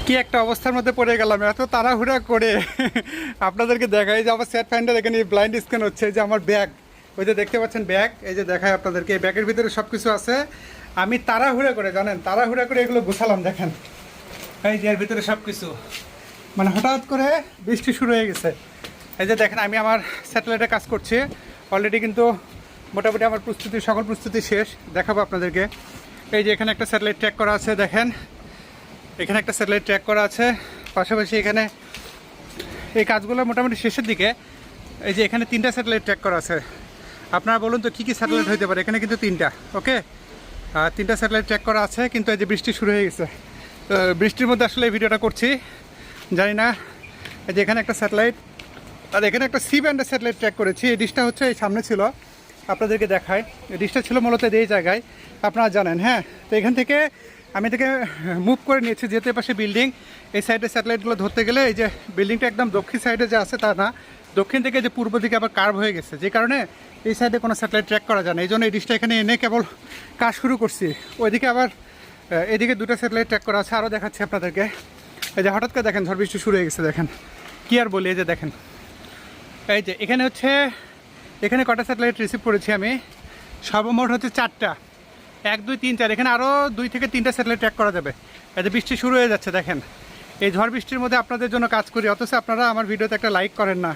কি একটা অবস্থার মধ্যে পড়ে গেলাম এত তাড়াহুড়া করে আপনাদেরকে দেখাই যে আমার সেট ফাইন্ডার এখানে ব্লাইন্ড স্ক্যান হচ্ছে যে আমার ব্যাগ ওই যে দেখতে পাচ্ছেন ব্যাগ এই যে দেখায় আপনাদেরকে এই ব্যাগের ভিতরে সব কিছু আছে আমি তাড়াহুড়া করে জানেন তাড়াহুড়া করে এগুলো গোছালাম দেখেন এই যে এর ভিতরে সব কিছু মানে হঠাৎ করে বৃষ্টি শুরু হয়ে গেছে এই যে দেখেন আমি আমার স্যাটেলাইটে কাজ করছি অলরেডি কিন্তু মোটামুটি আমার সকল প্রস্তুতি শেষ দেখাবো আপনাদেরকে এই যে এখানে একটা স্যাটেলাইট ট্র্যাক করা আছে দেখেন এখানে একটা স্যাটেলাইট ট্র্যাক করা আছে পাশাপাশি এখানে এই কাজগুলো মোটামুটি শেষের দিকে এই যে এখানে 3টা স্যাটেলাইট ট্র্যাক করা আছে আপনারা বলুন তো কী কী স্যাটেলাইট হতে পারে এখানে কিন্তু 3টা ওকে 3টা স্যাটেলাইট ট্র্যাক করা আছে কিন্তু এই যে বৃষ্টি শুরু হয়ে গেছে বৃষ্টির মধ্যে আসলে এই ভিডিওটা করছি জানি না এই যে এখানে একটা স্যাটেলাইট আর এখানে একটা সি ব্যান্ডের স্যাটেলাইট ট্র্যাক করেছি এই ডিশটা হচ্ছে এই সামনে ছিল আপনাদেরকে দেখায় এই ডিশটা ছিল মূলত এই জায়গায় আপনারা জানেন হ্যাঁ তো এখান থেকে আমি থেকে মুভ করে নিয়েছি যেহেতু পাশে বিল্ডিং এই সাইডে স্যাটেলাইটগুলো ধরতে গেলে এই যে বিল্ডিংটা একদম দক্ষিণ সাইডে যে আছে তা না দক্ষিণ থেকে যে পূর্ব দিকে আবার কার্ভ হয়ে গেছে যে কারণে এই সাইডে কোনো স্যাটেলাইট ট্র্যাক করা যায় না এই জন্য এই ডিশটা এখানে এনে কেবল কাজ শুরু করছি ওইদিকে আবার এদিকে 2টা স্যাটেলাইট ট্র্যাক করা আছে আরও দেখাচ্ছি আপনাদেরকে এই যে হঠাৎ করে দেখেন ঝড় বৃষ্টি শুরু হয়ে গেছে দেখেন কী আর বলি এই যে দেখেন এই যে এখানে হচ্ছে এখানে কটা স্যাটেলাইট রিসিভ করেছি আমি সর্বমোট হচ্ছে 4টা 1 2 3 4 এখানে আরও 2 থেকে 3টা স্যাটেলাইট ট্র্যাক করা যাবে এতে বৃষ্টি শুরু হয়ে যাচ্ছে দেখেন এই ঝড় বৃষ্টির মধ্যে আপনাদের জন্য কাজ করি অথচ আপনারা আমার ভিডিওতে একটা লাইক করেন না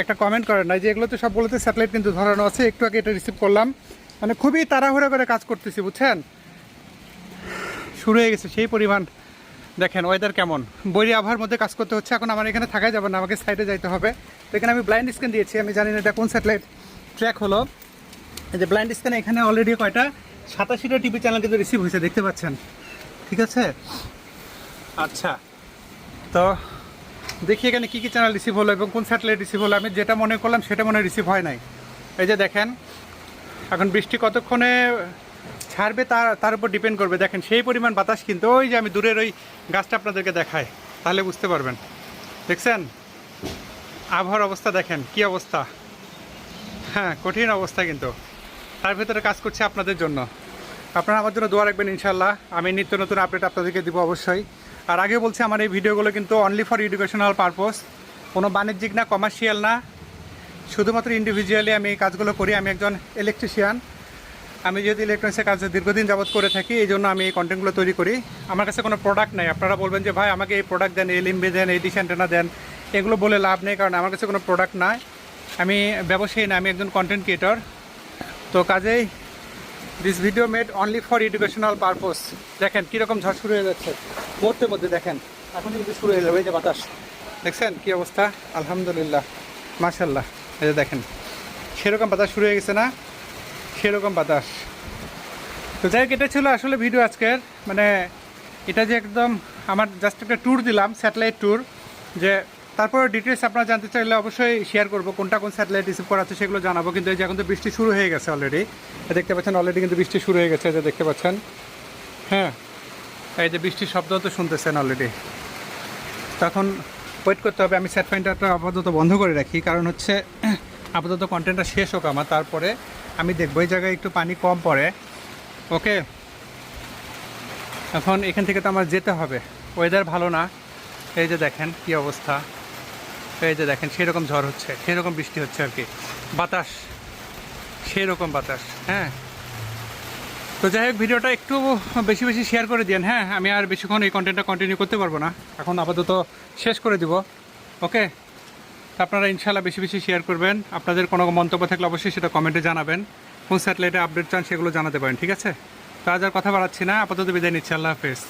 একটা কমেন্ট করেন না যে এগুলোতে সবগুলোতে স্যাটেলাইট কিন্তু ধরানো আছে একটু আগে এটা রিসিভ করলাম মানে খুবই তাড়াহুড়া করে কাজ করতেছি বুঝছেন শুরু হয়ে গেছে সেই পরিমাণ দেখেন ওয়েদার কেমন বৈরী আবহাওয়ার মধ্যে কাজ করতে হচ্ছে এখন আমার এখানে থাকা যাবে না আমাকে সাইডে যাইতে হবে তো এখানে আমি ব্লাইন্ড স্ক্যান দিয়েছি আমি জানি না এটা কোন স্যাটেলাইট ট্র্যাক হলো এই যে ব্লাইন্ড স্ক্যানে এখানে অলরেডি কয়টা 87টা টিভি চ্যানেল কিন্তু রিসিভ হয়েছে দেখতে পাচ্ছেন ঠিক আছে আচ্ছা তো দেখি এখানে কী কী চ্যানেল রিসিভ হলো এবং কোন স্যাটেলাইট রিসিভ হলো আমি যেটা মনে করলাম সেটা মনে রিসিভ হয় নাই এই যে দেখেন এখন বৃষ্টি কতক্ষণে ছাড়বে তার উপর ডিপেন্ড করবে দেখেন সেই পরিমাণ বাতাস কিন্তু ওই যে আমি দূরের ওই গাছটা আপনাদেরকে দেখাই তাহলে বুঝতে পারবেন দেখছেন আবহাওয়ার অবস্থা দেখেন কি অবস্থা হ্যাঁ কঠিন অবস্থা কিন্তু তার ভিতরে কাজ করছে আপনাদের জন্য আপনারা আমার জন্য দোয়া রাখবেন ইনশাল্লাহ আমি নিত্য নতুন আপডেট আপনাদেরকে দিব অবশ্যই আর আগে বলছি আমার এই ভিডিওগুলো কিন্তু অনলি ফর এডুকেশনাল পারপোজ কোনো বাণিজ্যিক না কমার্শিয়াল না শুধুমাত্র ইন্ডিভিজুয়ালি আমি এই কাজগুলো করি আমি একজন ইলেকট্রিশিয়ান আমি যেহেতু ইলেকট্রনিক্সের কাজ দীর্ঘদিন যাবত করে থাকি এই জন্য আমি এই কন্টেন্টগুলো তৈরি করি আমার কাছে কোনো প্রোডাক্ট নেই আপনারা বলবেন যে ভাই আমাকে এই প্রোডাক্ট দেন এই লিম্বে দেন এই ডিশ অ্যান্টেনা দেন এগুলো বলে লাভ নেই কারণ আমার কাছে কোনো প্রোডাক্ট নাই আমি ব্যবসায়ী না আমি একজন কন্টেন্ট ক্রিয়েটর তো কাজেই this video made only for educational purpose দেখেন কীরকম ঝড় শুরু হয়ে যাচ্ছে মুহূর্তের মধ্যে দেখেন এখন কিন্তু শুরু হয়ে যাবে এই যে বাতাস দেখছেন কী অবস্থা আলহামদুলিল্লাহ মাশাল্লাহ এই যে দেখেন সেরকম বাতাস শুরু হয়ে গেছে না সেরকম বাতাস তো যাই হোক এটা ছিল আসলে ভিডিও আজকের মানে এটা যে একদম আমার জাস্ট একটা ট্যুর দিলাম স্যাটেলাইট ট্যুর যে তারপরে ডিটেলস আপনারা জানতে চাইলে অবশ্যই শেয়ার করবো কোনটা কোন স্যাটেলাইট রিসিভ করা আছে সেগুলো জানাবো কিন্তু এই যে এখন তো বৃষ্টি শুরু হয়ে গেছে অলরেডি দেখতে পাচ্ছেন অলরেডি কিন্তু বৃষ্টি শুরু হয়ে গেছে যে দেখতে পাচ্ছেন হ্যাঁ এই যে বৃষ্টির শব্দ তো শুনতেছেন অলরেডি তখন ওয়েট করতে হবে আমি সেট ফাইন্ডারটা আপাতত বন্ধ করে রাখি কারণ হচ্ছে আপাতত কন্টেন্টটা শেষ হোক আমার তারপরে আমি দেখবো এই জায়গায় একটু পানি কম পড়ে ওকে এখন এখান থেকে তো আমার যেতে হবে ওয়েদার ভালো না এই যে দেখেন কি অবস্থা এই যে দেখেন সেরকম ঝড় হচ্ছে সেরকম বৃষ্টি হচ্ছে আর কি বাতাস সেরকম বাতাস হ্যাঁ তো যাই হোক ভিডিওটা একটু বেশি বেশি শেয়ার করে দিন হ্যাঁ আমি আর বেশিক্ষণ এই কন্টেন্টটা কন্টিনিউ করতে পারবো না এখন আপাতত শেষ করে দিব ওকে আপনারা ইনশাল্লাহ বেশি বেশি শেয়ার করবেন আপনাদের কোনো মন্তব্য থাকলে অবশ্যই সেটা কমেন্টে জানাবেন কোন স্যাটেলাইটে আপডেট চান সেগুলো জানাতে পারেন ঠিক আছে তো আজ আর কথা বাড়াচ্ছি না আপাতত বিদায় নিচ্ছি আল্লাহ হাফেজ